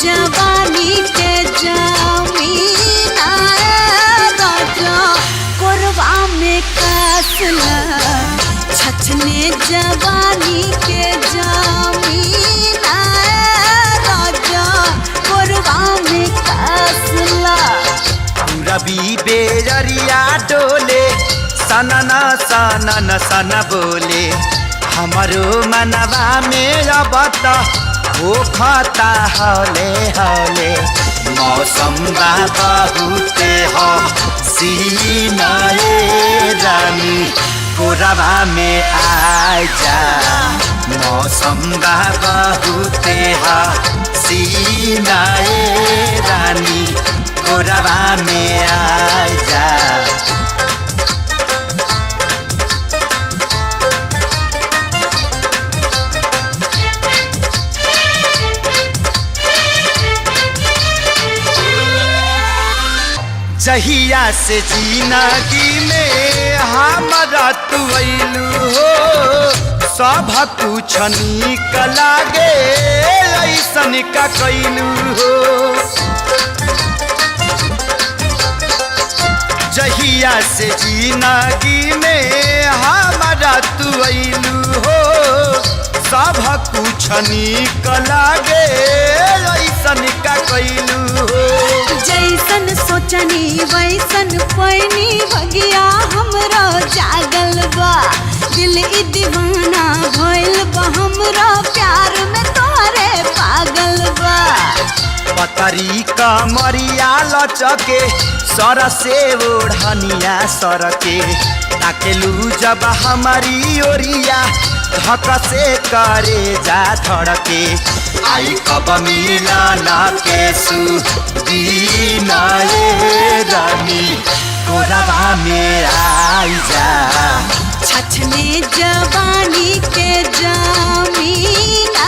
जवानी के जमीन राजा कोरबा में कसला छछने जवानी के जमीन राजा कोरबा में कसला रवि बेजरिया डोले सनना सनन सन बोले हमारो मनवा में अब त हो खता हौले हौले मौसम बा बहुते हो सीनाए रानी कोरबा में आ जा मौसम बा बहुते हो सीनाए रानी कोरबा में आ जा जहिया से जिंदगी में हमारा तू अइलू हो सब कुछ नीक लागे ऐसन का कैलू हो जहिया से जिंदगी में हमारा तू अइलू हो सब कुछ नीक लागे ऐसन का कैलू हो जैसन सोचनी वैसन पैनी भगिया हमरा जागल बा दिल ई दीवाना भइल बा हमरा प्यार में तोरे पागल बा पतरी कमरिया लचके सर से ओढ़निया सरके ताकेलू जब हमारी ओरिया धक से करे जा धड़के आई कब मिलना के सुदीना रानी कोरबा में आई जा छछने जवानी के जमीन